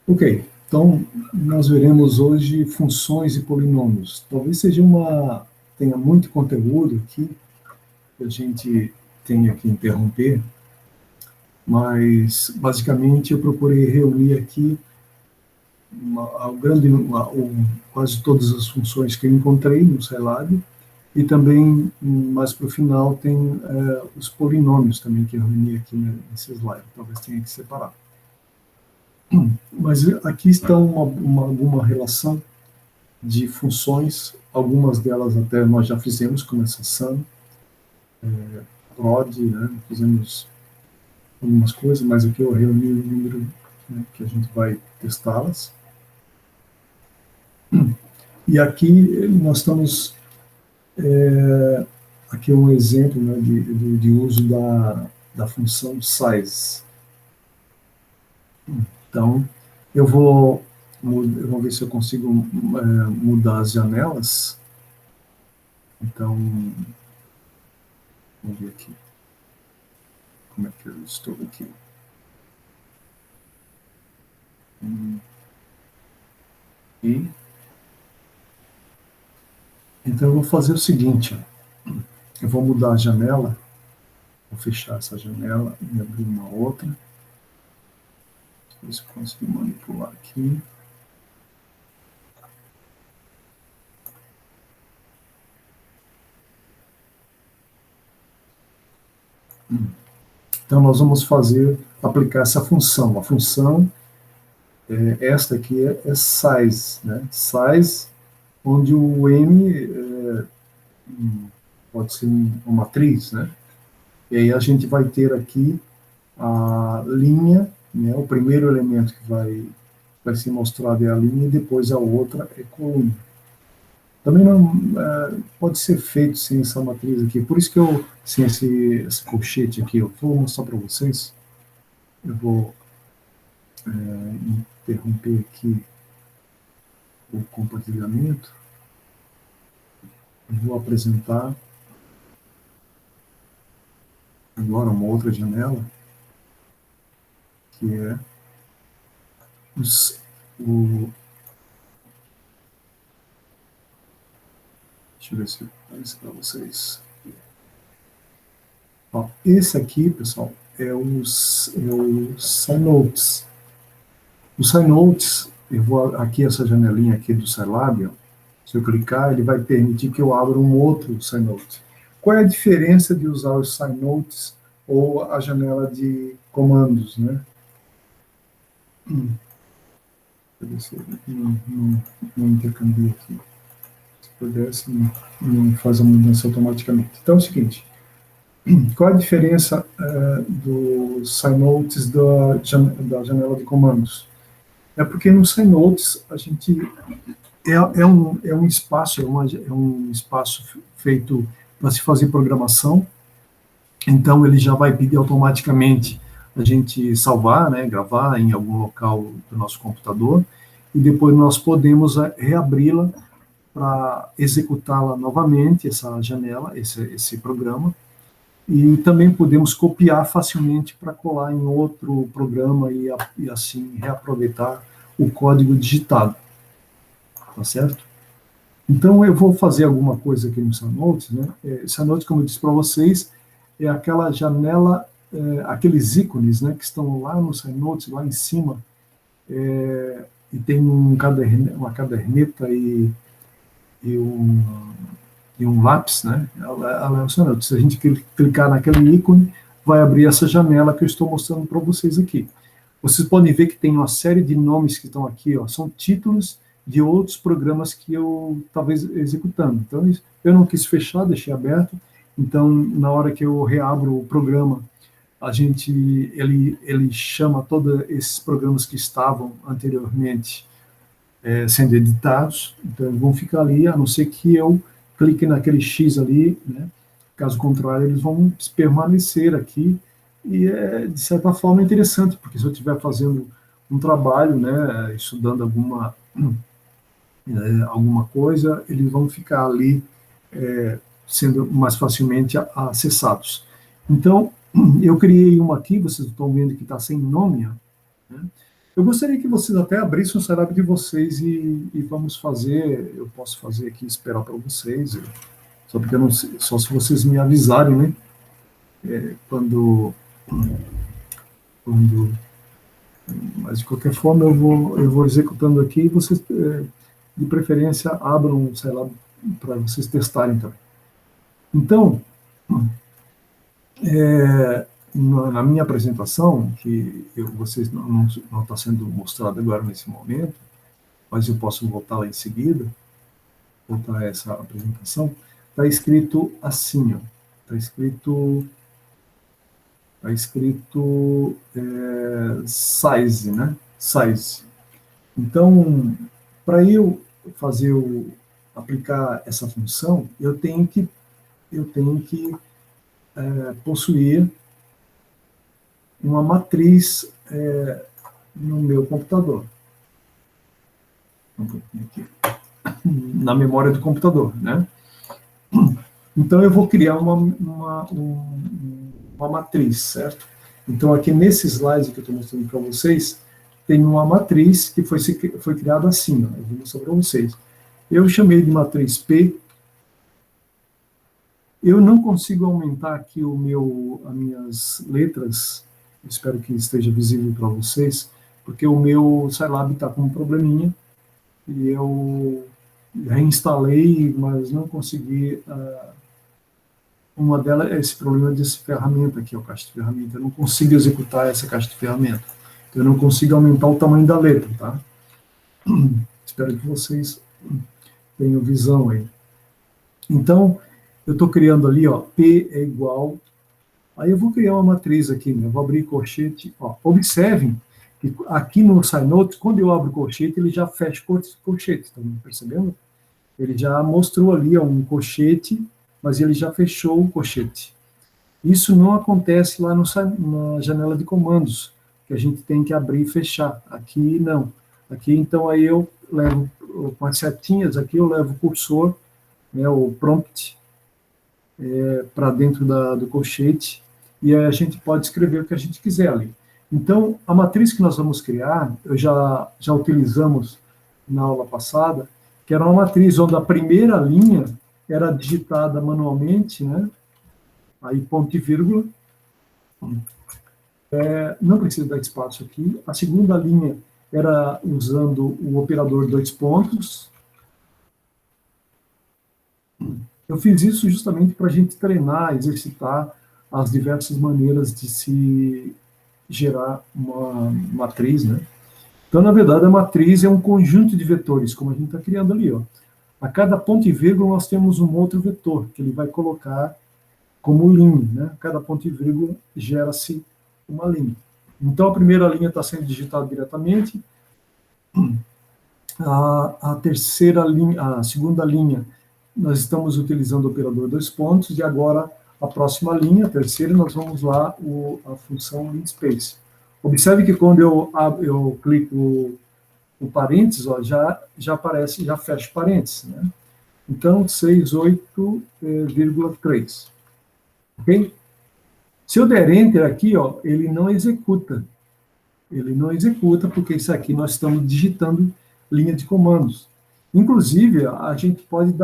Ok, então nós veremos hoje funções e polinômios. Talvez tenha muito conteúdo aqui que a gente tenha que interromper, mas basicamente eu procurei reunir aqui quase todas as funções que eu encontrei no Scilab, e também, mais para o final, tem os polinômios também que eu reuni aqui nesse slide, talvez tenha que separar. Mas aqui está alguma relação de funções, algumas delas até nós já fizemos, como essa sum, prod, né, fizemos algumas coisas, mas aqui eu reuni o número, né, que a gente vai testá-las. E aqui nós estamos, aqui é um exemplo, né, de uso da função size. Então, eu vou ver se eu consigo mudar as janelas. Então, vamos ver aqui. Como é que eu estou aqui? E, então, eu vou fazer o seguinte. Eu vou mudar a janela. Vou fechar essa janela e abrir uma outra. Ver se eu consigo manipular aqui. Então, nós vamos aplicar essa função. A função, esta aqui é size, né? Size, onde o n pode ser uma matriz, né? E aí a gente vai ter aqui a linha, né? O primeiro elemento que vai ser mostrado é a linha, e depois a outra é coluna. Também não pode ser feito sem essa matriz aqui, por isso que sem esse colchete aqui, eu vou mostrar para vocês. Eu vou interromper aqui o compartilhamento. Eu vou apresentar agora uma outra janela, que é deixa eu ver se aparece para vocês. Ó, esse aqui, pessoal, é o SciNotes. O SciNotes, eu vou aqui, essa janelinha aqui do Scilab, ó, se eu clicar, ele vai permitir que eu abra um outro SciNote. Qual é a diferença de usar os SciNotes ou a janela de comandos, né? Deixa eu ver se eu não intercambio aqui. Se pudesse, não faz a mudança automaticamente. Então é o seguinte, qual a diferença do SciNotes da janela de comandos? É porque no SciNotes a gente é um espaço, é um espaço feito para se fazer programação, então ele já vai pedir automaticamente a gente salvar, né, gravar em algum local do nosso computador, e depois nós podemos reabri-la para executá-la novamente, essa janela, esse programa, e também podemos copiar facilmente para colar em outro programa e assim reaproveitar o código digitado, tá certo? Então eu vou fazer alguma coisa aqui no SciNotes, né? SciNotes, como eu disse para vocês, é aquela janela, aqueles ícones, né, que estão lá no SciNotes, lá em cima, e tem uma caderneta e um lápis, né? Ela é o SciNotes. Se a gente clicar naquele ícone, vai abrir essa janela que eu estou mostrando para vocês aqui. Vocês podem ver que tem uma série de nomes que estão aqui, ó, são títulos de outros programas que eu estava executando. Então, eu não quis fechar, deixei aberto. Então, na hora que eu reabro o programa, ele chama todos esses programas que estavam anteriormente sendo editados. Então, eles vão ficar ali, a não ser que eu clique naquele X ali, né? Caso contrário, eles vão permanecer aqui. E de certa forma, interessante, porque se eu estiver fazendo um trabalho, né, estudando alguma coisa, eles vão ficar ali sendo mais facilmente acessados. Então, Eu criei uma aqui, vocês estão vendo que está sem nome, ó, né? Eu gostaria que vocês até abrissem o Scilab de vocês e vamos fazer, eu posso fazer aqui, esperar para vocês, só porque eu não sei, só se vocês me avisarem, né? Quando, mas de qualquer forma eu vou executando aqui e vocês, de preferência, abram, sei lá, para vocês testarem também. Então, na minha apresentação, que vocês não está sendo mostrado agora nesse momento, mas eu posso voltar lá em seguida, voltar a essa apresentação, está escrito assim, ó, está escrito size, né? Size. Então, para eu fazer aplicar essa função, eu tenho que possuir uma matriz no meu computador. Aqui, na memória do computador, né? Então, eu vou criar uma matriz, certo? Então, aqui nesse slide que eu estou mostrando para vocês, tem uma matriz que foi criada assim, ó, eu vou mostrar para vocês. Eu chamei de matriz P. Eu não consigo aumentar aqui as minhas letras, espero que esteja visível para vocês, porque o meu Scilab está com um probleminha, e eu reinstalei, mas não consegui. Uma delas é esse problema desse ferramenta aqui, o caixa de ferramenta. Eu não consigo executar essa caixa de ferramenta. Eu não consigo aumentar o tamanho da letra, tá? Espero que vocês tenham visão aí. Então, eu estou criando ali, ó, P é igual. Aí eu vou criar uma matriz aqui, né? Eu vou abrir colchete. Ó, observem que aqui no SciNote, quando eu abro o colchete, ele já fecha o colchete, estão percebendo? Ele já mostrou ali, ó, um colchete, mas ele já fechou o colchete. Isso não acontece lá na janela de comandos, que a gente tem que abrir e fechar. Aqui não. Aqui, então, aí eu levo, com as setinhas, aqui eu levo o cursor, né, o prompt, para dentro do colchete, e aí a gente pode escrever o que a gente quiser ali. Então, a matriz que nós vamos criar, já utilizamos na aula passada, que era uma matriz onde a primeira linha era digitada manualmente, né? Aí ponto e vírgula. Não precisa dar espaço aqui. A segunda linha era usando o operador dois pontos. Eu fiz isso justamente para a gente treinar, exercitar as diversas maneiras de se gerar uma matriz, né? Então, na verdade, a matriz é um conjunto de vetores, como a gente está criando ali, ó. A cada ponto e vírgula nós temos um outro vetor, que ele vai colocar como linha, né? Cada ponto e vírgula gera-se uma linha. Então, a primeira linha está sendo digitada diretamente, a terceira linha, a segunda linha, nós estamos utilizando o operador dois pontos, e agora a próxima linha, a terceira, nós vamos lá a função linspace. Observe que quando eu clico o parênteses, ó, já aparece, já fecha parênteses, né? Então, 68,3. Ok? Se eu der Enter aqui, ó, ele não executa. Ele não executa, porque isso aqui nós estamos digitando linha de comandos. Inclusive, a gente pode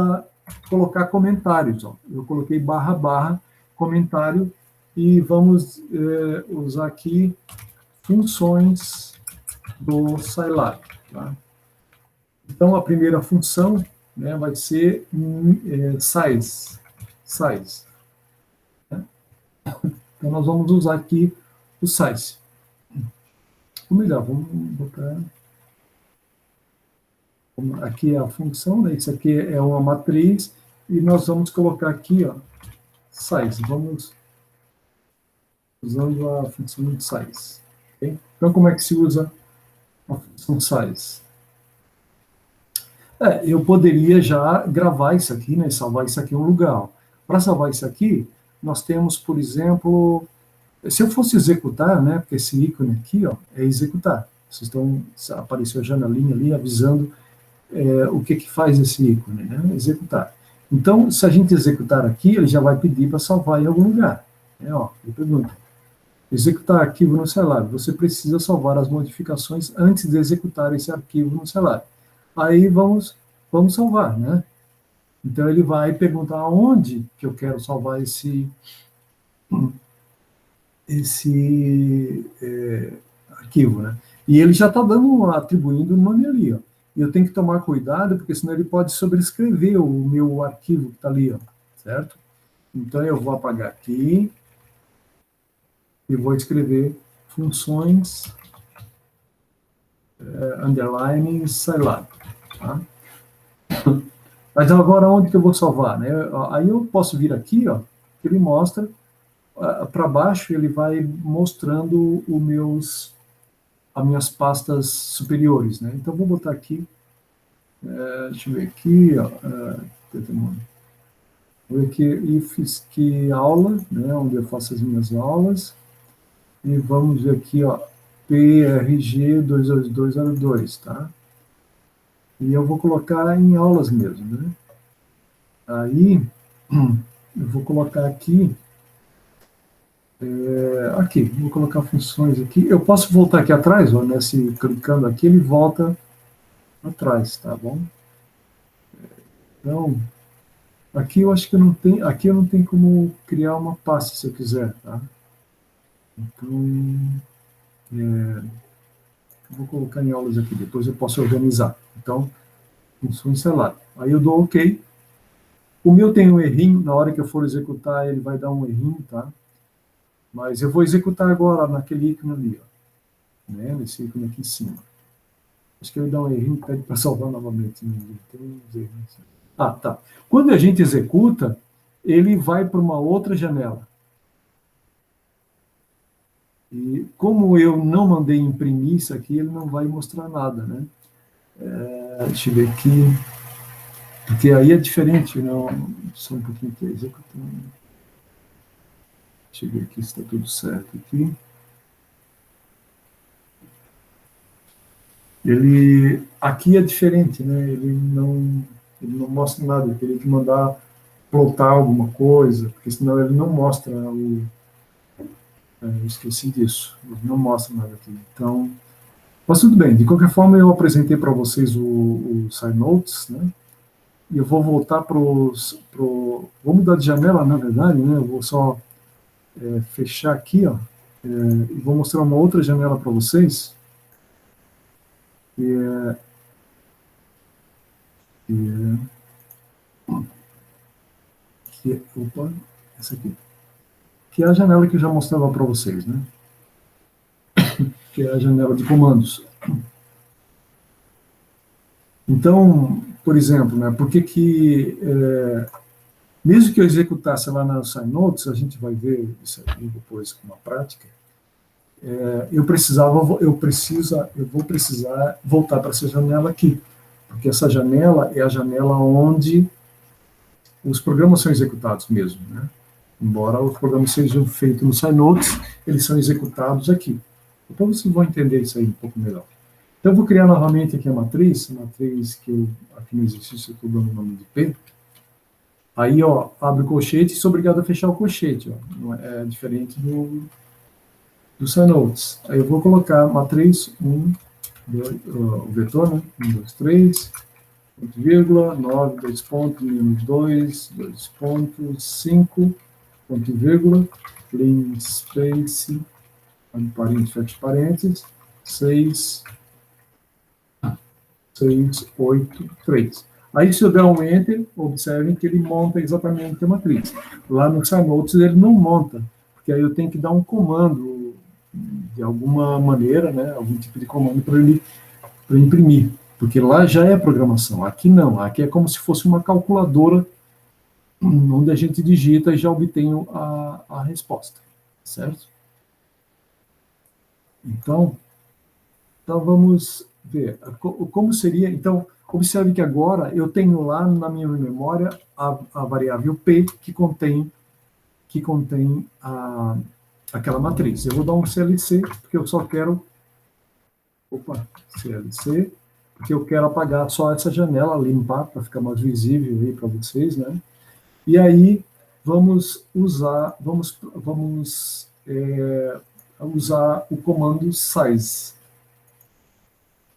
colocar comentários. Ó. Eu coloquei // comentário, e vamos usar aqui funções do Scilab. Tá? Então, a primeira função, né, vai ser size. Né? Então, nós vamos usar aqui o size. Ou melhor, vamos botar... Aqui é a função, né? Isso aqui é uma matriz, e nós vamos colocar aqui, ó, size. Vamos usando a função de size. Okay? Então, como é que se usa a função size? Eu poderia já gravar isso aqui, né, salvar isso aqui em um lugar. Para salvar isso aqui, nós temos, por exemplo, se eu fosse executar, né, porque esse ícone aqui, ó, é executar. Apareceu a janelinha ali avisando o que faz esse ícone, né, executar. Então, se a gente executar aqui, ele já vai pedir para salvar em algum lugar. Ó, ele pergunta, Executar arquivo no celular. Você precisa salvar as modificações antes de executar esse arquivo no celular. Aí vamos salvar, né? Então ele vai perguntar onde que eu quero salvar esse arquivo, né? E ele já está atribuindo o nome ali, ó. E eu tenho que tomar cuidado, porque senão ele pode sobrescrever o meu arquivo que está ali, ó, certo? Então eu vou apagar aqui e vou escrever funções underline Scilab, tá? Mas agora onde que eu vou salvar, né? Aí eu posso vir aqui, ó, que ele mostra para baixo, ele vai mostrando as minhas pastas superiores, né? Então vou botar aqui, deixa eu ver aqui, ó, vou ver aqui ifs que aula, né? Onde eu faço as minhas aulas, e vamos ver aqui, ó, PRG 22202, tá? E eu vou colocar em aulas mesmo, né? Aí eu vou colocar aqui, aqui, vou colocar funções aqui. Eu posso voltar aqui atrás, ó, né? Se clicando aqui, ele volta atrás, tá bom? Então, aqui eu acho que não tem, aqui eu não tenho como criar uma pasta se eu quiser, tá? Então, eu vou colocar em aulas aqui, depois eu posso organizar. Então, funções celular. Aí eu dou OK. O meu tem um errinho, na hora que eu for executar, ele vai dar um errinho, tá? Mas eu vou executar agora naquele ícone ali, ó, né? Nesse ícone aqui em cima. Acho que ele dá um errinho, pede para salvar novamente. Tem uns errinhos. Ah, tá. Quando a gente executa, ele vai para uma outra janela. E como eu não mandei imprimir isso aqui, ele não vai mostrar nada, né? Deixa eu ver aqui. Porque aí é diferente, não. Só um pouquinho aqui, executando. Deixa eu ver aqui se está tudo certo aqui. Ele aqui é diferente, né? Ele não mostra nada, eu teria que mandar plotar alguma coisa, porque senão ele não mostra eu esqueci disso, ele não mostra nada aqui. Então, mas tudo bem, de qualquer forma eu apresentei para vocês o SciNotes, né? E eu vou voltar vou mudar de janela, na verdade, né? Eu vou só fechar aqui, ó, e vou mostrar uma outra janela para vocês, que opa, essa aqui, que é a janela que eu já mostrava para vocês, né? Que é a janela de comandos. Então, por exemplo, né, por que mesmo que eu executasse lá na SciNotes, a gente vai ver isso aí depois com uma prática, eu vou precisar voltar para essa janela aqui, porque essa janela é a janela onde os programas são executados mesmo, né? Embora os programas sejam feitos no SciNotes, eles são executados aqui. Então vocês vão entender isso aí um pouco melhor. Então eu vou criar novamente aqui a matriz que eu, aqui no exercício eu estou dando o nome de P. Aí, ó, abre o colchete e sou obrigado a fechar o colchete, ó. Não é diferente do SciNotes. Aí eu vou colocar matriz 1, 2, o vetor, né? 1, 2, 3, ponto, vírgula, 9, 2 pontos, menos 2, 2 pontos, 5, ponto, vírgula, clean space, parênteses, fecha parênteses, 6, 6, 8, 3. Aí, se eu der um Enter, observem que ele monta exatamente a matriz. Lá no SciNotes ele não monta, porque aí eu tenho que dar um comando, de alguma maneira, né, algum tipo de comando para ele imprimir, porque lá já é programação, aqui não, aqui é como se fosse uma calculadora, onde a gente digita e já obtém a resposta, certo? Então vamos ver como seria. Então, observe que agora eu tenho lá na minha memória a variável P que contém aquela matriz. Eu vou dar um CLC, porque eu só quero. Opa, CLC, porque eu quero apagar só essa janela, limpar, para ficar mais visível aí para vocês, né? E aí vamos usar o comando size.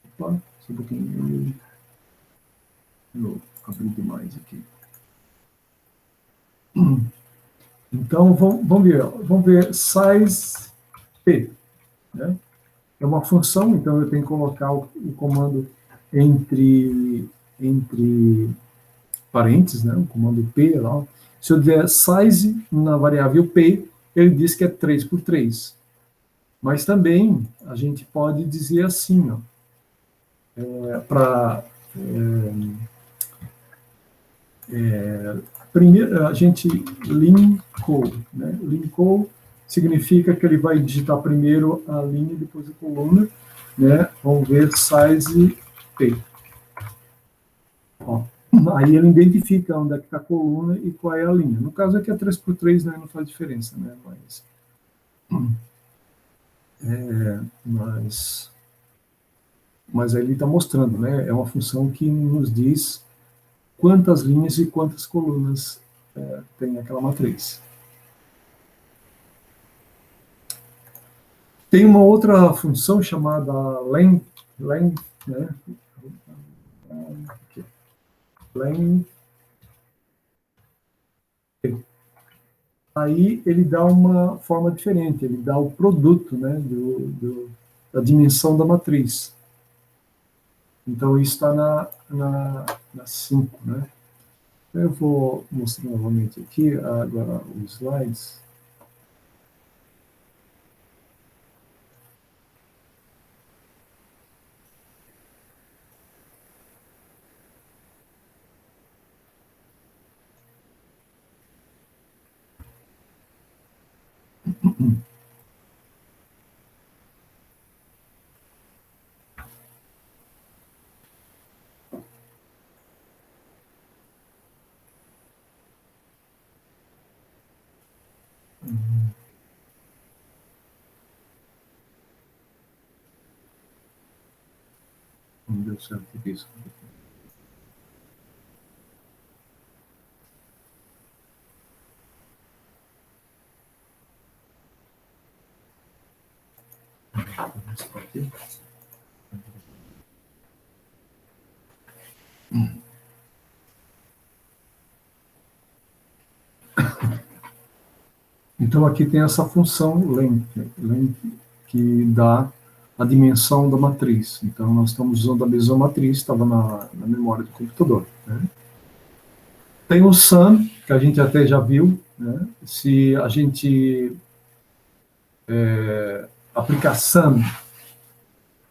Opa, só um pouquinho. Eu abri demais aqui. Então, vamos ver size p, né? É uma função, então eu tenho que colocar o comando entre parênteses, né? O comando p lá. Se eu der size na variável p, ele diz que é 3 por 3. Mas também a gente pode dizer assim, ó, para primeiro a gente linkou, né? Linkou significa que ele vai digitar primeiro a linha e depois a coluna, né? Vamos ver size p. Ó, aí ele identifica onde é que está a coluna e qual é a linha. No caso aqui é 3 por 3, né? Não faz diferença, né? Mas aí ele está mostrando, né? É uma função que nos diz quantas linhas e quantas colunas tem aquela matriz. Tem uma outra função chamada len, né? Len. Aí ele dá uma forma diferente, ele dá o produto, né, da dimensão da matriz. Então isso está na 5, né? Eu vou mostrar novamente aqui agora os slides. Não deu certo isso. Então aqui tem essa função length que dá a dimensão da matriz. Então nós estamos usando a mesma matriz, estava na memória do computador, né? Tem o sum, que a gente até já viu, né? Se a gente aplicar sum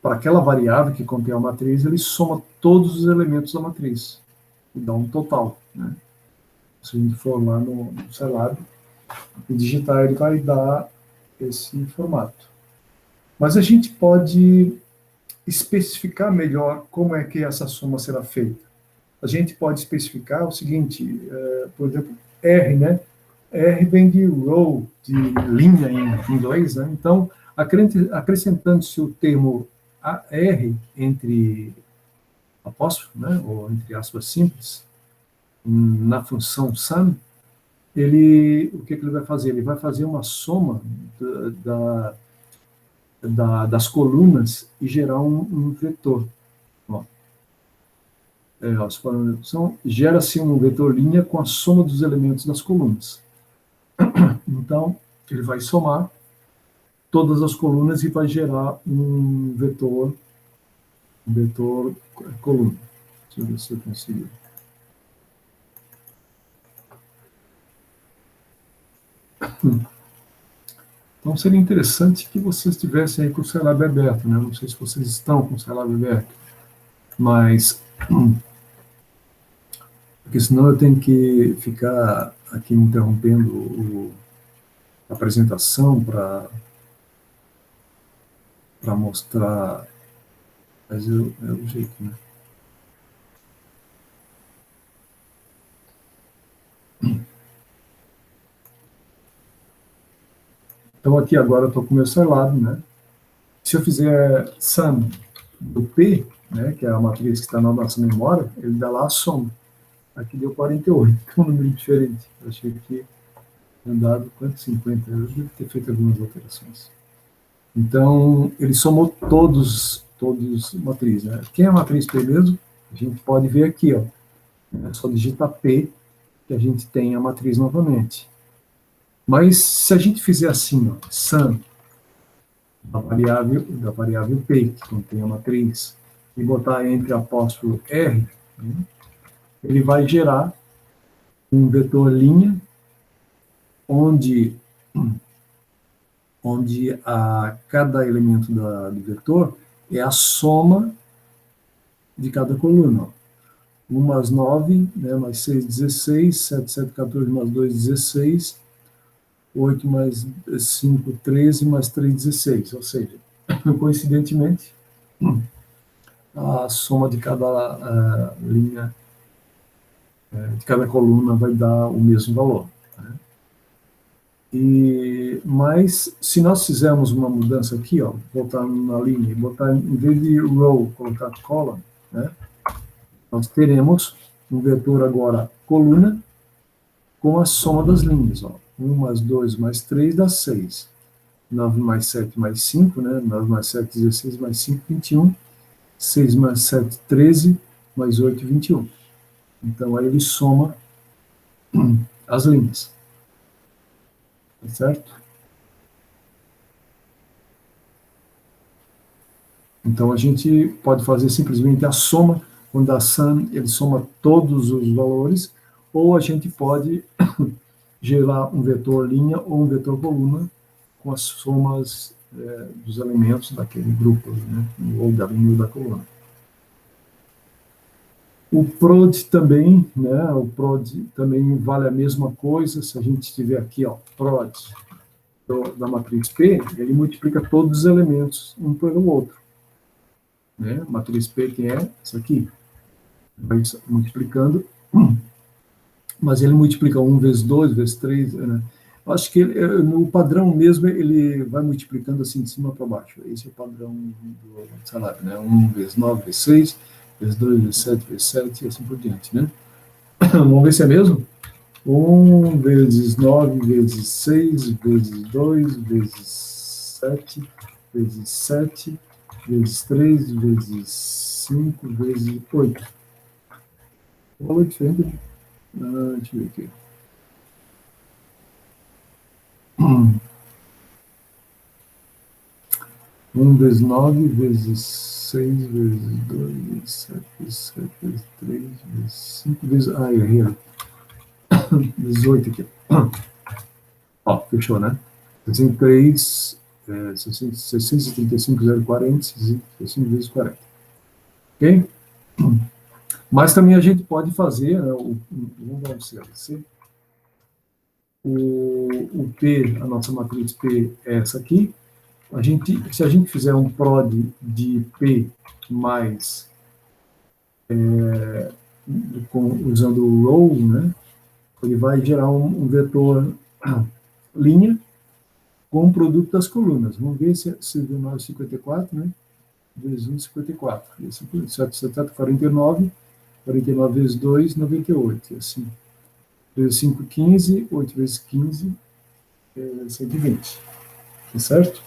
para aquela variável que contém a matriz, ele soma todos os elementos da matriz e dá um total, né? Se a gente for lá no Scilab e digitar, ele vai dar esse formato. Mas a gente pode especificar melhor como é que essa soma será feita. A gente pode especificar o seguinte, por exemplo, R, né? R vem de row, de linha em inglês, né? Então, acrescentando-se o termo R entre apóstrofo, né? Ou entre aspas simples, na função sum, o que ele vai fazer? Ele vai fazer uma soma das colunas e gerar um vetor. Gera-se um vetor linha com a soma dos elementos das colunas. Então, ele vai somar todas as colunas e vai gerar um vetor coluna. Deixa eu ver se eu consigo. Então, seria interessante que vocês estivessem aí com o Scilab aberto, né? Não sei se vocês estão com o Scilab aberto, mas porque senão eu tenho que ficar aqui interrompendo a apresentação para mostrar, mas é o jeito, né? Então aqui agora eu estou com o meu Scilab, né? Se eu fizer sum do P, né, que é a matriz que está na nossa memória, ele dá lá a soma. Aqui deu 48, que é um número diferente. Eu achei que tinha dado quanto? 50. Eu devo ter feito algumas alterações. Então, ele somou todos matriz, né? Quem é a matriz P mesmo? A gente pode ver aqui, ó. É só digitar P que a gente tem a matriz novamente. Mas se a gente fizer assim, ó, sum da variável P, que contém a matriz, e botar entre apóstrofo R, né, ele vai gerar um vetor linha, onde cada elemento do vetor é a soma de cada coluna. 1 mais 9, né, mais 6, 16, 7, 7, 14, mais 2, 16, 8 mais 5, 13, mais 3, 16. Ou seja, coincidentemente, a soma de cada linha, de cada coluna vai dar o mesmo valor. Né? Mas, se nós fizermos uma mudança aqui, ó, voltar na linha e botar, em vez de row, colocar column, né, nós teremos um vetor agora coluna com a soma das linhas. Ó. 1 mais 2 mais 3 dá 6. 9 mais 7 mais 5, né? 9 mais 7, 16, mais 5, 21. 6 mais 7, 13, mais 8, 21. Então, aí ele soma as linhas. Tá certo? Então, a gente pode fazer simplesmente a soma, quando a sum, ele soma todos os valores, ou a gente pode gerar um vetor linha ou um vetor coluna com as somas dos elementos daquele grupo, né? Ou da linha ou da coluna. O prod também, né? O prod também vale a mesma coisa. Se a gente tiver aqui, ó, prod da matriz P, ele multiplica todos os elementos um pelo outro. Né? A matriz P, que é essa aqui, vai multiplicando, mas ele multiplica 1 vezes 2, vezes 3, né? Acho que no padrão mesmo ele vai multiplicando assim de cima para baixo. Esse é o padrão do salário, né? 1 vezes 9, vezes 6, vezes 2, vezes 7, vezes 7 e assim por diante, né? Vamos ver se é mesmo? 1 vezes 9, vezes 6, vezes 2, vezes 7, vezes 7, vezes 3, vezes 5, vezes 8. O valor diferente. Deixa eu ver aqui. 1 vezes 9, vezes 6, vezes 2, vezes 7, vezes 7, vezes 3, vezes 5, vezes... Ah, eu errei. Vezes 8 aqui. Ó, fechou, né? 63, 635,040, 635 vezes 40. Ok? Mas também a gente pode fazer, né, vamos dar um CLC. O P, a nossa matriz P é essa aqui. Se a gente fizer um prod de P mais, usando o row, né, ele vai gerar um vetor linha com o produto das colunas. Vamos ver se deu 954, né? Vezes 1, 54. 7, 49. 49 vezes 2, 98. E assim. Vezes 5, 15. 8 vezes 15, 120. Tá certo?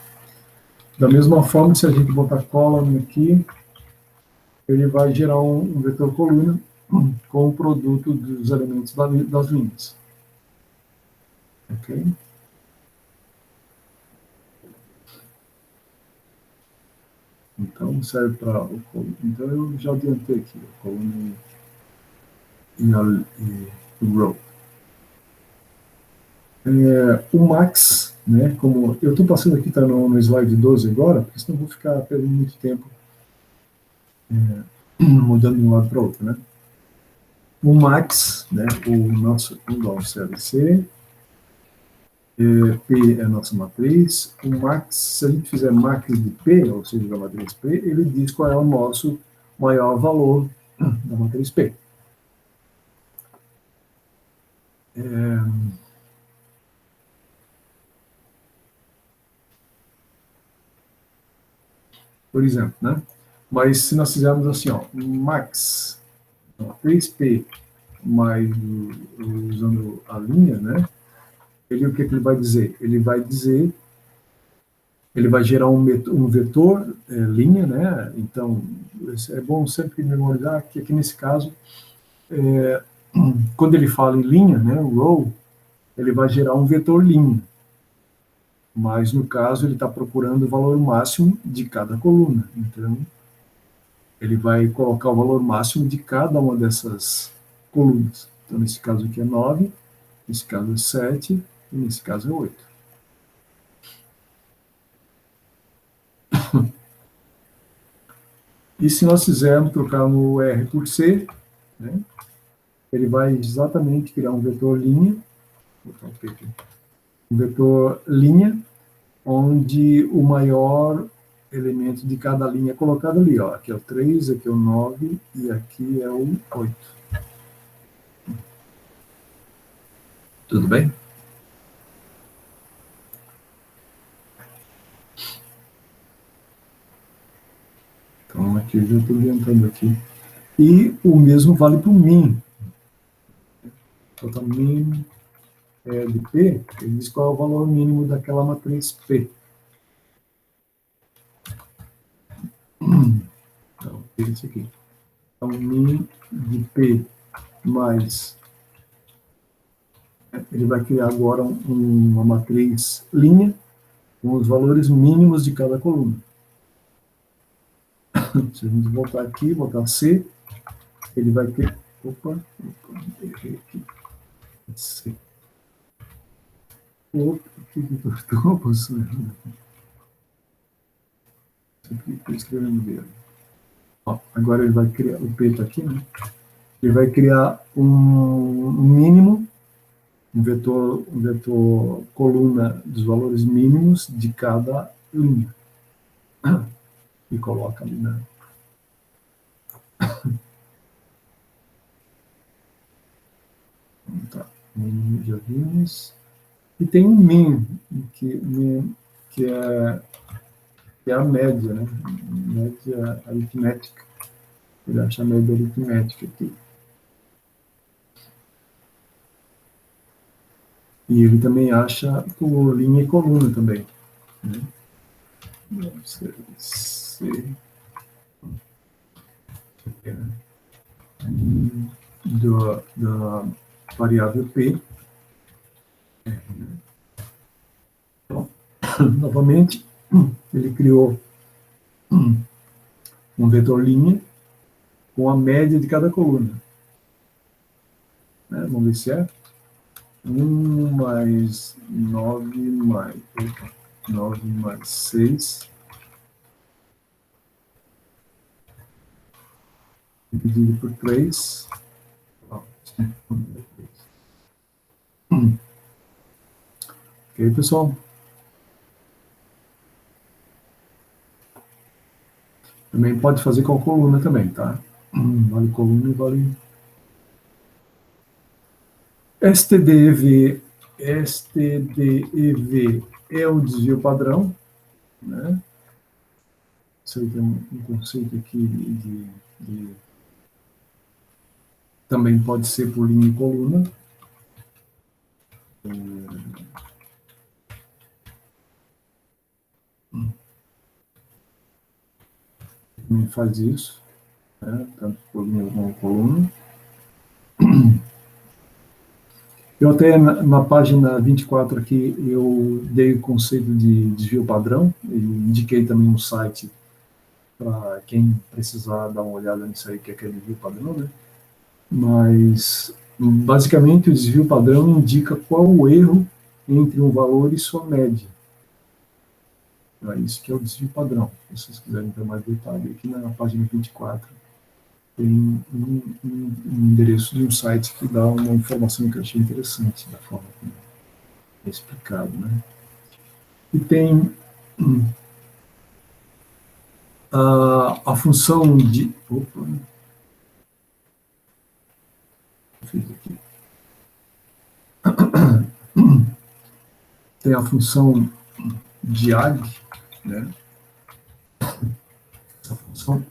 Da mesma forma, se a gente botar column aqui, ele vai gerar um vetor coluna com o produto dos elementos das linhas. Ok? Então, serve para o coluna. Então, eu já adiantei aqui, a coluna e o row. O max, né, como eu estou passando aqui, está no slide 12 agora, porque senão eu vou ficar perdendo muito tempo mudando de um lado para outro, né? O max, né, o CLC, P é a nossa matriz. O max, se a gente fizer max de P, ou seja, da matriz P, ele diz qual é o nosso maior valor da matriz P. Por exemplo, né? Mas se nós fizermos assim, ó, max, matriz P, mais usando a linha, né? O que ele vai dizer? Ele vai dizer ele vai gerar um vetor, linha, né? Então, é bom sempre memorizar que aqui nesse caso, quando ele fala em linha, né, row, ele vai gerar um vetor linha. Mas, no caso, ele está procurando o valor máximo de cada coluna. Então, ele vai colocar o valor máximo de cada uma dessas colunas. Então, nesse caso aqui é 9, nesse caso é 7, e nesse caso é 8. E se nós fizermos trocar no R por C, né, ele vai exatamente criar um vetor linha, vou botar um P aqui, um vetor linha, onde o maior elemento de cada linha é colocado ali. Ó. Aqui é o 3, aqui é o 9 e aqui é o 8. Tudo bem? Então, aqui eu já estou orientando aqui. E o mesmo vale para o min. Então, min de P, ele diz qual é o valor mínimo daquela matriz P. Então, é esse aqui. Então, min de P mais... Ele vai criar agora uma matriz linha com os valores mínimos de cada coluna. Se a gente voltar aqui, botar C, ele vai ter... Opa, errei aqui. C. Opa, aqui que cortou, professor. Sempre estou escrevendo dele. Ó, agora ele vai criar, o P está aqui, né? Ele vai criar um mínimo, um vetor coluna dos valores mínimos de cada linha. E coloca ali, né? Tá, já vimos. E tem um min, que é a média, né? Média aritmética. Ele acha a média aritmética aqui. E ele também acha por linha e coluna também. Né? Da variável P. Então, novamente, ele criou um vetor linha com a média de cada coluna. Né? Vamos ver se é. 1 mais 9 mais 9 mais 6 dividido por 3. Ok, pessoal? Também pode fazer com a coluna também, tá? Vale coluna e vale... STDEV é o desvio padrão, né? Isso aí tem um conceito aqui também pode ser por linha e coluna. Também faz isso, né? Tanto por linha como coluna. Eu até, na página 24 aqui, eu dei o conceito de desvio padrão, e indiquei também um site para quem precisar dar uma olhada nisso aí, que é aquele desvio padrão, né? Mas, basicamente, o desvio padrão indica qual o erro entre um valor e sua média. É isso que é o desvio padrão. Se vocês quiserem ter mais detalhe, aqui na página 24 tem um endereço de um site que dá uma informação que eu achei interessante da forma como é explicado, né? E tem a função de... Opa, fiz aqui. Tem a função de AG, né? Essa função,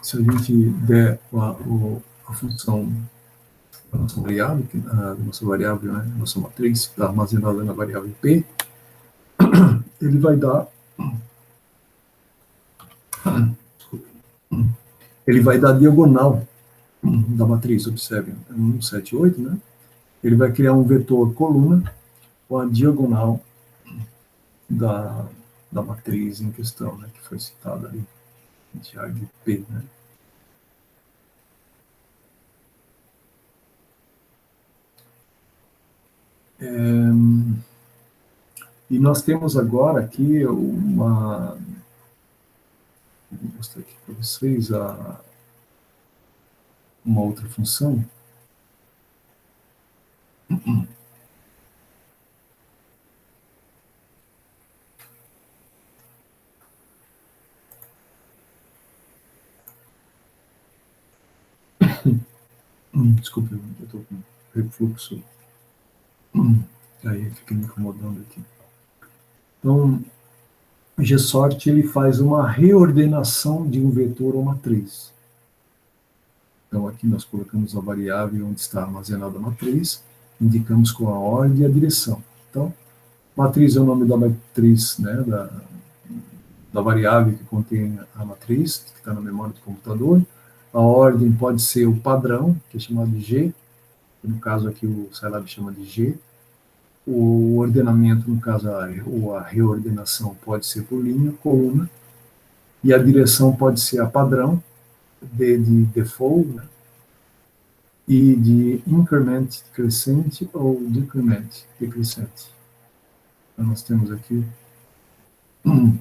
se a gente der a função a nossa variável, né, a nossa matriz está armazenada na variável P, ele vai dar, a diagonal da matriz, observe, 1, 7, 8, né? Ele vai criar um vetor coluna com a diagonal da, matriz em questão, né, que foi citada ali, de P, né? E nós temos agora aqui vou mostrar aqui para vocês uma outra função. Desculpe, eu estou com refluxo, aí fica me incomodando aqui. Então, o GSORT ele faz uma reordenação de um vetor ou matriz. Então, aqui nós colocamos a variável onde está armazenada a matriz, indicamos com a ordem e a direção. Então, matriz é o nome da matriz, né, da variável que contém a matriz, que está na memória do computador. A ordem pode ser o padrão, que é chamado de G, no caso aqui o Scilab chama de G. O ordenamento, no caso, ou a reordenação pode ser por linha, coluna, e a direção pode ser a padrão, D de default, né, e de increment crescente ou decrement decrescente. Então, nós temos aqui um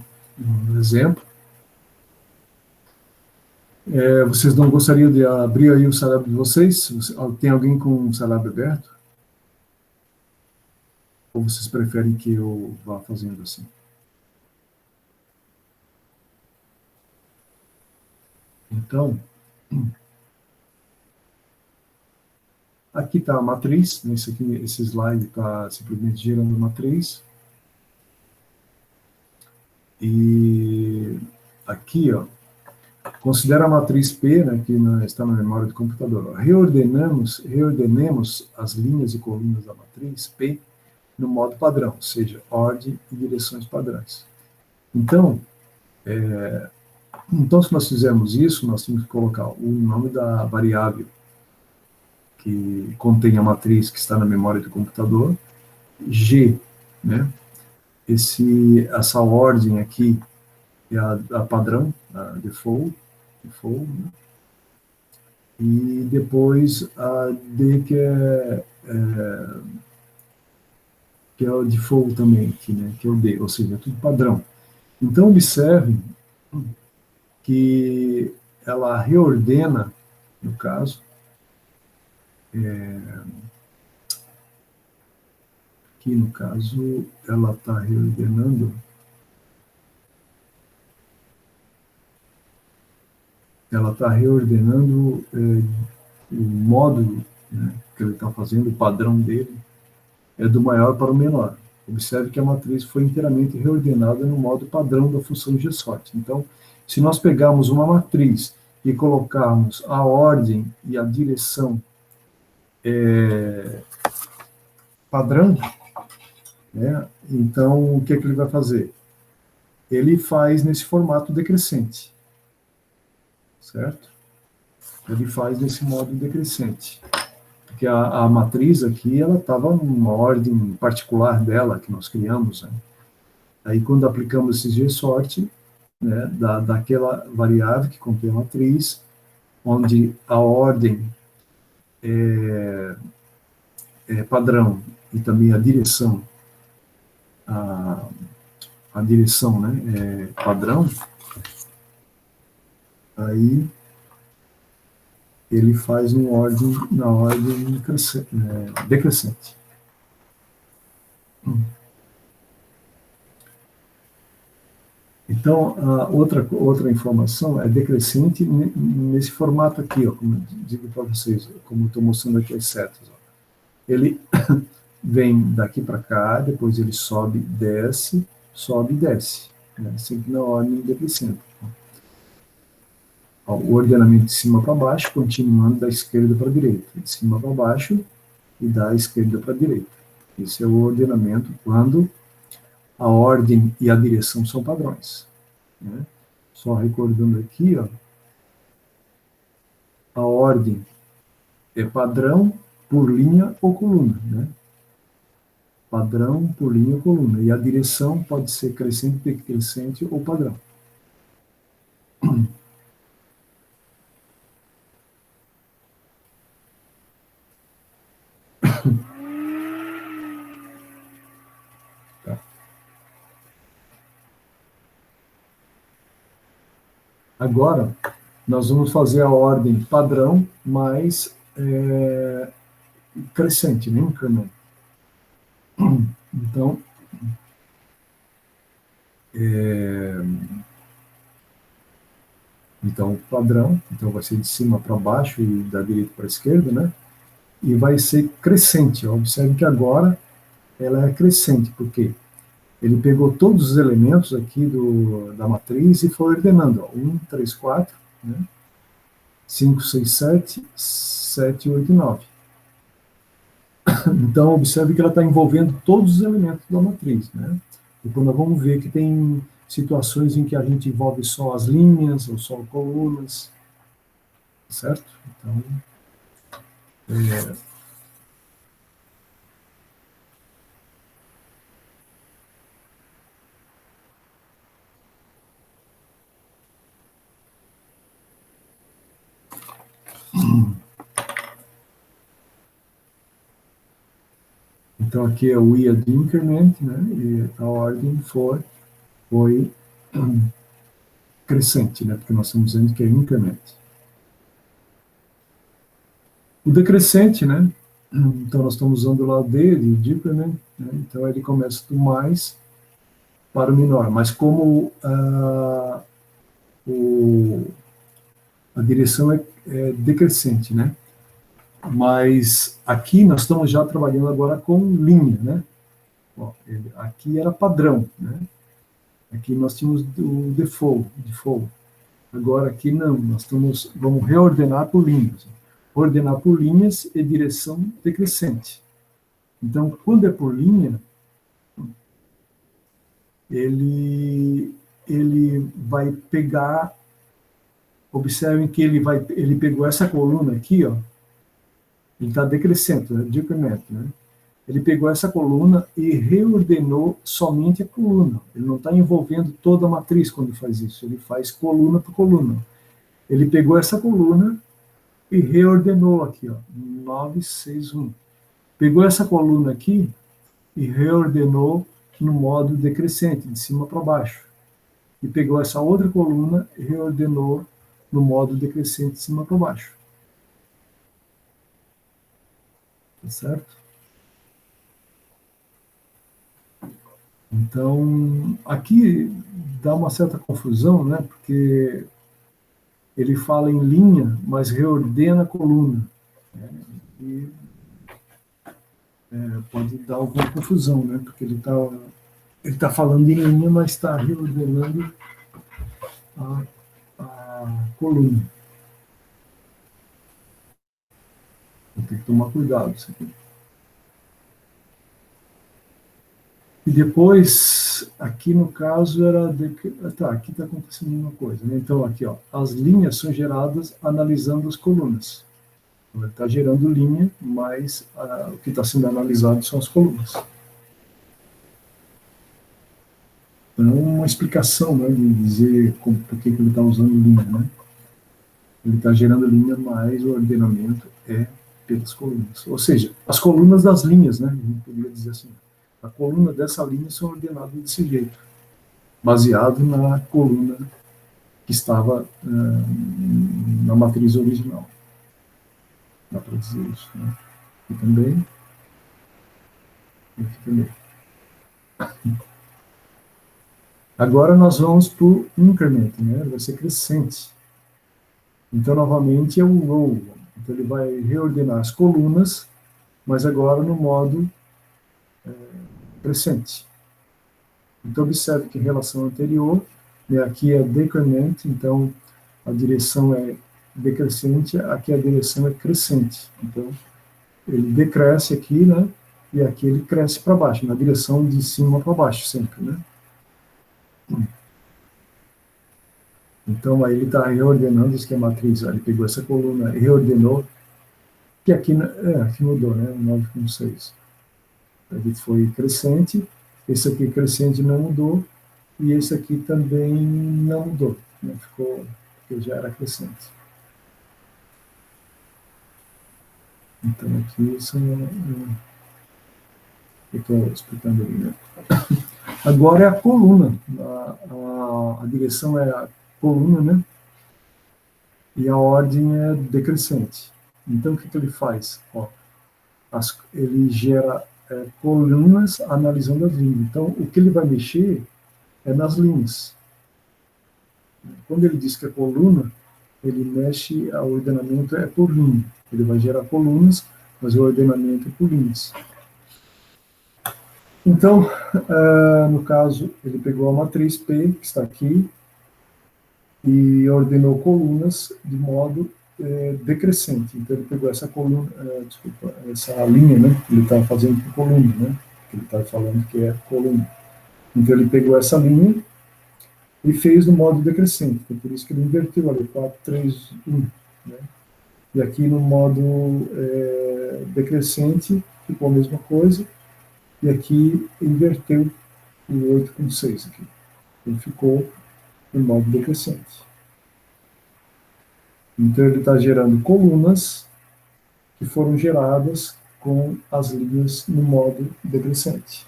exemplo. Vocês não gostariam de abrir aí o Scilab de vocês? Tem alguém com o Scilab aberto? Ou vocês preferem que eu vá fazendo assim? Então, aqui está a matriz, esse slide está simplesmente gerando a matriz. E aqui, ó, considera a matriz P, né, que está na memória do computador. Reordenemos as linhas e colunas da matriz P no modo padrão, ou seja, ordem e direções padrões. Então, se nós fizermos isso, nós temos que colocar o nome da variável que contém a matriz que está na memória do computador, G, né? Essa ordem aqui é a padrão, a default, né? E depois a D, que é o default também, aqui, né? Que é o D, ou seja, é tudo padrão. Então, observe que ela reordena, no caso, aqui no caso, ela está reordenando, o módulo, né, que ele está fazendo, o padrão dele, é do maior para o menor. Observe que a matriz foi inteiramente reordenada no modo padrão da função GSORT. Então, se nós pegarmos uma matriz e colocarmos a ordem e a direção padrão, né, então o que ele vai fazer? Ele faz nesse formato decrescente, certo? Ele faz nesse modo decrescente. Porque a matriz aqui, ela estava numa ordem particular dela, que nós criamos, né? Aí, quando aplicamos esse GSORT, né, daquela variável que contém a matriz, onde a ordem é padrão e também a direção, a direção, né, é padrão, aí ele faz na ordem decrescente. Então, outra informação é decrescente nesse formato aqui, ó, como eu digo para vocês, como eu estou mostrando aqui as setas. Ó. Ele vem daqui para cá, depois ele sobe e desce, né, sempre na ordem decrescente. o ordenamento de cima para baixo, continuando da esquerda para a direita, de cima para baixo e da esquerda para a direita. Esse é o ordenamento quando a ordem e a direção são padrões, né? Só recordando aqui, ó, a ordem é padrão por linha ou coluna, né? Padrão por linha ou coluna. E a direção pode ser crescente, decrescente ou padrão. Tá. Agora, nós vamos fazer a ordem padrão mais crescente, né? Incremento. Então, padrão, então vai ser de cima para baixo e da direita para a esquerda, né? E vai ser crescente. Observe que agora ela é crescente, porque ele pegou todos os elementos aqui da matriz e foi ordenando. Ó, 1, 3, 4, né? 5, 6, 7, 7, 8 e 9. Então, observe que ela está envolvendo todos os elementos da matriz, né? Depois nós vamos ver que tem situações em que a gente envolve só as linhas ou só colunas, certo? Então, então aqui é o IA de increment, né? E a ordem foi crescente, né? Porque nós estamos dizendo que é increment. O decrescente, né? Então nós estamos usando lá o D de decrement, né? Então ele começa do mais para o menor, mas como a direção é decrescente, né? Mas aqui nós estamos já trabalhando agora com linha, né? Ó, aqui era padrão, né? Aqui nós tínhamos o default. Agora aqui não, vamos reordenar por linhas. Ordenar por linhas e direção decrescente. Então, quando é por linha, ele vai pegar, observem que ele pegou essa coluna aqui, ó, ele está decrescente, né, decrement, né? Ele pegou essa coluna e reordenou somente a coluna. Ele não está envolvendo toda a matriz quando faz isso, ele faz coluna por coluna. Ele pegou essa coluna e reordenou aqui, ó, 9, 6, 1. Pegou essa coluna aqui e reordenou no modo decrescente, de cima para baixo. E pegou essa outra coluna e reordenou no modo decrescente, de cima para baixo. Tá certo? Então, aqui dá uma certa confusão, né? Porque ele fala em linha, mas reordena a coluna, né? E pode dar alguma confusão, né? Porque ele tá falando em linha, mas está reordenando a coluna. Então, tem que tomar cuidado isso aqui. E depois, aqui no caso, tá, aqui está acontecendo uma coisa, né? Então, aqui, ó, as linhas são geradas analisando as colunas. Então, ele está gerando linha, mas o que está sendo analisado são as colunas. Então, uma explicação, né, de dizer por que ele está usando linha, né? Ele está gerando linha, mas o ordenamento é pelas colunas. Ou seja, as colunas das linhas, né? A gente poderia dizer assim. A coluna dessa linha são ordenadas desse jeito, baseado na coluna que estava na matriz original. Dá para dizer isso, né? Aqui também. Aqui também. Agora nós vamos para o increment, né? Vai ser crescente. Então, novamente, é o row. Então, ele vai reordenar as colunas, mas agora no modo crescente. Então, observe que em relação anterior, né, aqui é decrement, então a direção é decrescente, aqui a direção é crescente. Então, ele decresce aqui, né? E aqui ele cresce para baixo, na direção de cima para baixo sempre, né? Então, aí ele está reordenando isso que é a matriz. Ele pegou essa coluna, reordenou, que aqui, aqui mudou, né? 9,6. Ele foi crescente, esse aqui crescente não mudou, e esse aqui também não mudou, né? Ficou, porque já era crescente. Então, aqui são. Eu estou explicando ali, né? Agora é a coluna. A direção é a coluna, né? E a ordem é decrescente. Então, o que ele faz? Ó, ele gera colunas analisando as linhas. Então, o que ele vai mexer é nas linhas. Quando ele diz que é coluna, ele mexe, o ordenamento é por linha. Ele vai gerar colunas, mas o ordenamento é por linhas. Então, no caso, ele pegou a matriz P, que está aqui, e ordenou colunas de modo decrescente. Então, ele pegou essa coluna, desculpa, essa linha, né? Ele está fazendo por coluna, né? Ele está falando que é coluna. Então, ele pegou essa linha e fez no modo decrescente. Então, por isso que ele inverteu ali, 4, 3, 1. Né? E aqui no modo decrescente, ficou a mesma coisa. E aqui inverteu o 8 com 6 aqui. Ele ficou no modo decrescente. Então, ele está gerando colunas que foram geradas com as linhas no modo decrescente.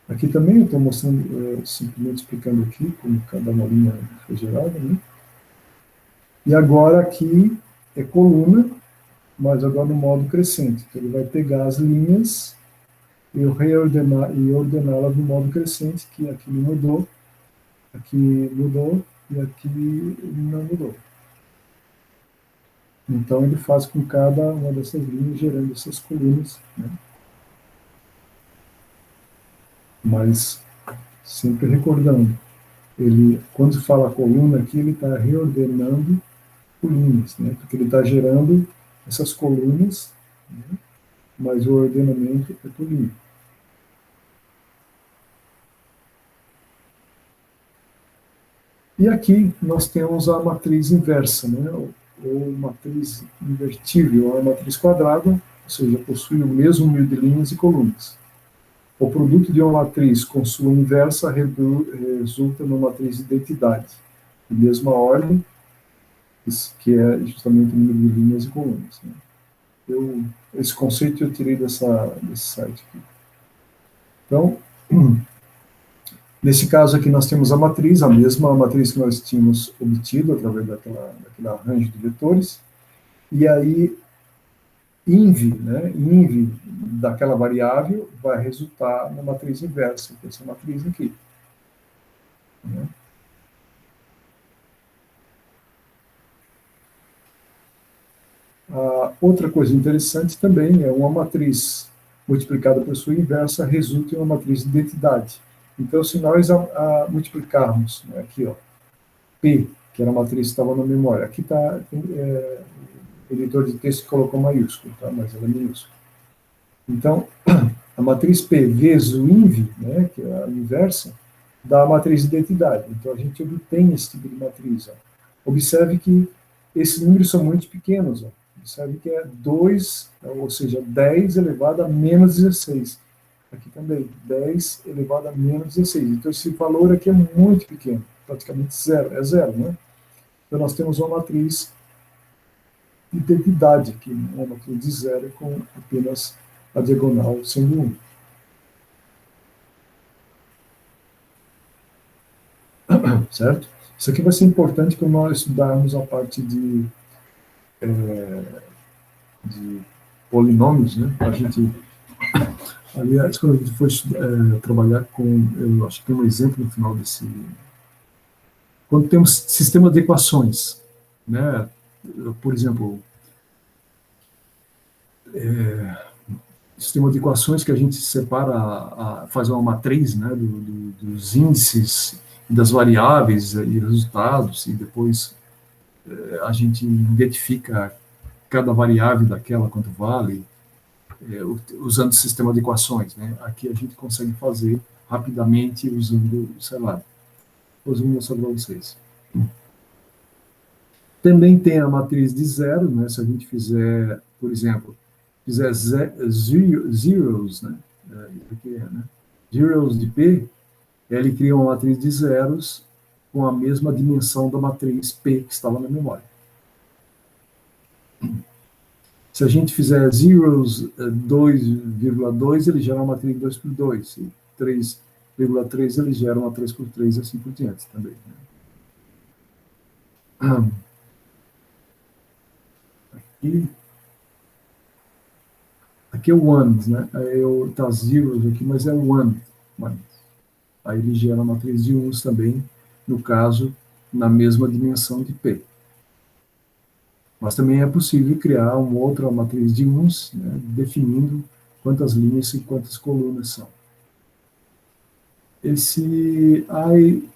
Aqui também eu estou mostrando, simplesmente explicando aqui como cada uma linha foi gerada, né? E agora aqui é coluna, mas agora no modo crescente. Então, ele vai pegar as linhas e ordená-las no modo crescente, que aqui não mudou, aqui mudou e aqui não mudou. Então, ele faz com cada uma dessas linhas gerando essas colunas, né? Mas, sempre recordando, ele, quando fala coluna aqui, ele está reordenando colunas, né? Porque ele está gerando essas colunas, né? Mas o ordenamento é por linha. E aqui nós temos a matriz inversa, né? Ou matriz invertível, ou a matriz quadrada, ou seja, possui o mesmo número de linhas e colunas. O produto de uma matriz com sua inversa resulta numa matriz de identidade, de mesma ordem, que é justamente o número de linhas e colunas. Né? Esse conceito eu tirei desse site aqui. Então, nesse caso aqui nós temos a matriz, a mesma matriz que nós tínhamos obtido através daquele arranjo de vetores, e aí inv, né, inv daquela variável vai resultar na matriz inversa, que é essa matriz aqui. Né? Outra coisa interessante também é uma matriz multiplicada por sua inversa resulta em uma matriz de identidade. Então, se nós multiplicarmos, né, aqui, ó, P, que era a matriz que estava na memória, aqui está, o editor de texto colocou maiúsculo, tá? Mas ela é minúscula. Então, a matriz P vezes o inv, né, que é a inversa, dá a matriz de identidade. Então, a gente obtém esse tipo de matriz. Ó. Observe que esses números são muito pequenos. Ó. Observe que é 2, ou seja, 10 elevado a menos 16. Aqui também, 10 elevado a menos 16. Então, esse valor aqui é muito pequeno, praticamente zero, é zero, né? Então, nós temos uma matriz de identidade aqui, uma matriz de zero com apenas a diagonal sendo 1. Certo? Isso aqui vai ser importante quando nós estudarmos a parte de polinômios, né? A gente, aliás, quando a gente for trabalhar com, eu acho que tem um exemplo no final desse, quando temos sistema de equações, né? Por exemplo, sistema de equações que a gente separa, faz uma matriz, né, dos índices, das variáveis e resultados, e depois a gente identifica cada variável daquela, quanto vale, usando o sistema de equações, né? Aqui a gente consegue fazer rapidamente usando, sei lá, depois eu vou mostrar para vocês. Também tem a matriz de zero, né? Se a gente fizer, por exemplo, fizer zeros, né? Aqui né? Zeros de P, ele cria uma matriz de zeros com a mesma dimensão da matriz P que estava na memória. Se a gente fizer zeros 2,2, ele gera uma matriz 2 por 2. E 3,3 ele gera uma 3 por 3 e assim por diante também. Né? Aqui é o ones, né? Tá zeros aqui, mas é o one. Aí ele gera uma matriz de uns também, no caso, na mesma dimensão de P. Mas também é possível criar uma outra matriz de uns, né, definindo quantas linhas e quantas colunas são. Esse aí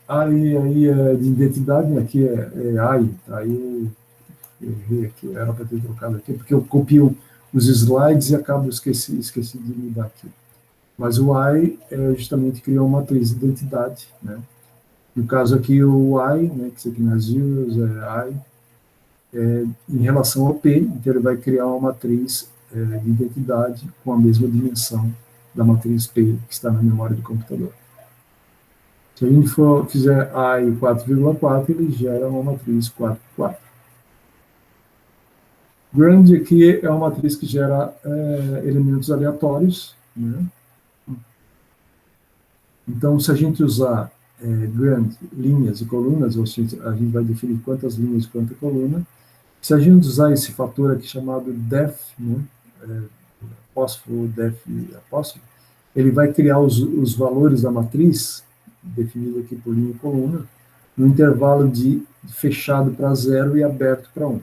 é de identidade, aqui é I, aí eu errei aqui, era para ter trocado aqui, porque eu copio os slides e acabo esqueci de mudar aqui. Mas o I é justamente criar uma matriz de identidade, né? No caso aqui o I, né, que isso aqui nas zeros é I, em relação ao P, então ele vai criar uma matriz de identidade com a mesma dimensão da matriz P que está na memória do computador. Se a gente fizer I 4,4, ele gera uma matriz 4,4. Grand aqui é uma matriz que gera elementos aleatórios, né? Então, se a gente usar grand, linhas e colunas, ou seja, a gente vai definir quantas linhas e quanta coluna. Se a gente usar esse fator aqui chamado def, né? Apóstrofo, def, apóstrofo, ele vai criar os valores da matriz, definido aqui por linha e coluna, no intervalo de fechado para 0 e aberto para 1.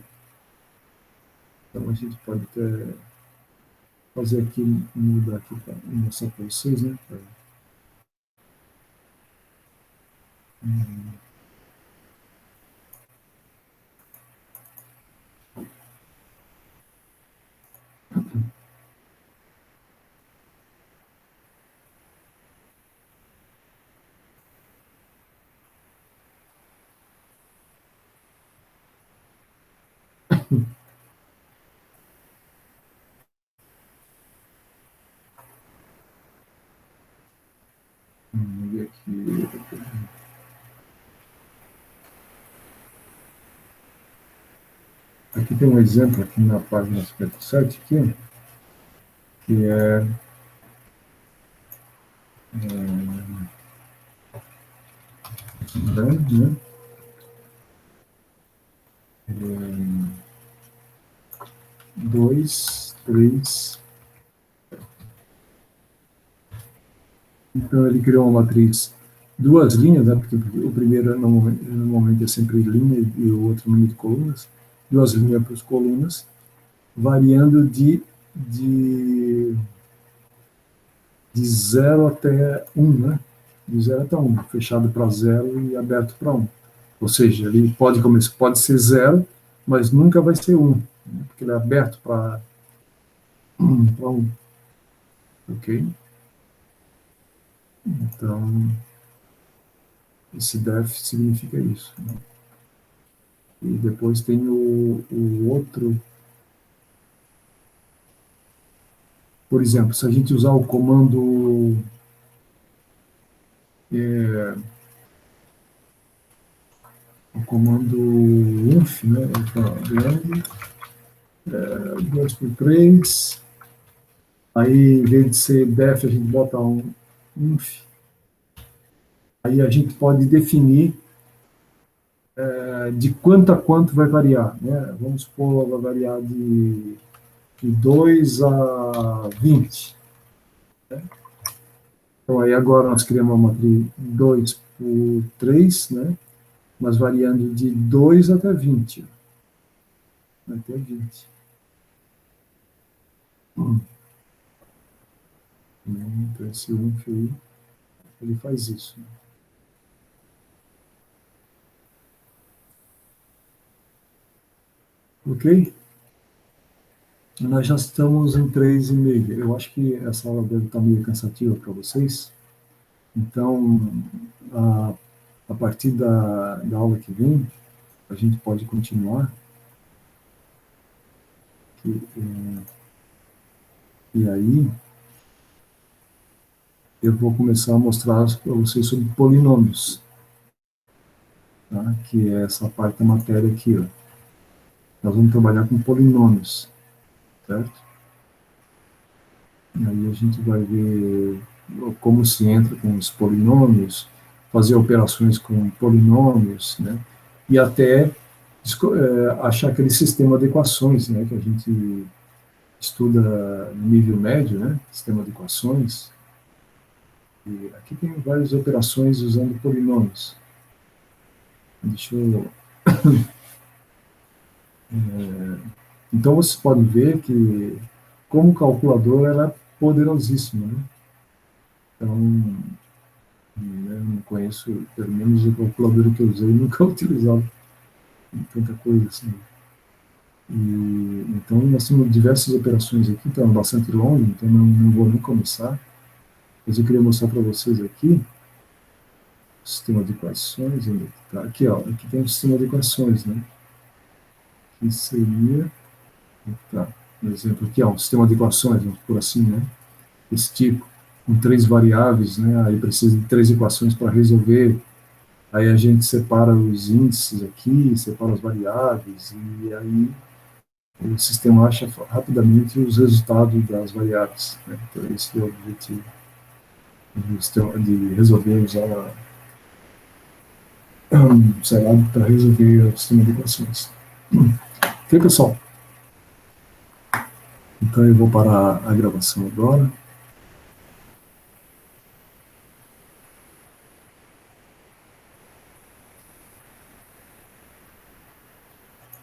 Então a gente pode até fazer aqui, mudar aqui para mostrar para vocês, né? Vamos ver aqui. Aqui tem um exemplo aqui na página 57 aqui, que é né? 2, 3. Então ele criou uma matriz, duas linhas, né? Porque o primeiro normalmente é sempre linha e o outro número de colunas, duas linhas para as colunas, variando de 0 até 1, né? De 0 até 1, fechado para 0 e aberto para 1. Ou seja, ele pode ser 0, mas nunca vai ser 1, né? Porque ele é aberto para 1. Ok? Então, esse def significa isso. Né? E depois tem o outro. Por exemplo, se a gente usar o comando inf, né? Grande, 2 por 3, aí em vez de ser def a gente bota um inf, aí a gente pode definir de quanto a quanto vai variar, né? Vamos supor, vai variar de 2 a 20. Né? Então aí agora nós criamos uma matriz 2 por 3, né? Mas variando de 2 até 20. Até 20. né? Então, esse UNF aí, ele faz isso. Né? Ok? Nós já estamos em 3h30. Eu acho que essa aula deve estar meio cansativa para vocês. Então, a, a partir da aula que vem, a gente pode continuar. E aí, eu vou começar a mostrar para vocês sobre polinômios, tá? Que é essa parte da matéria aqui. Ó. Nós vamos trabalhar com polinômios, certo? E aí a gente vai ver como se entra com os polinômios, fazer operações com polinômios, né? E até achar aquele sistema de equações, né? Que a gente estuda no nível médio, né? Sistema de equações. E aqui tem várias operações usando polinômios. Deixa eu... Então você pode ver que, como calculadora, ela é poderosíssima, né? Então, né, não conheço, pelo menos a calculadora que eu usei, nunca utilizava tanta coisa assim. Então, nós temos diversas operações aqui, então é bastante longo, então não vou nem começar. Mas eu queria mostrar para vocês aqui o sistema de equações. Tá? Aqui, ó, aqui tem um sistema de equações, né? Que seria, tá, por exemplo, aqui, ó, um sistema de equações, vamos por assim, né? Esse tipo, com 3 variáveis, né? Aí precisa de 3 equações para resolver. Aí a gente separa os índices aqui, separa as variáveis, e aí o sistema acha rapidamente os resultados das variáveis. Né? Então, esse é o objetivo de resolver, usar sei lá, para resolver o sistema de equações. Ok, pessoal? Então eu vou parar a gravação agora.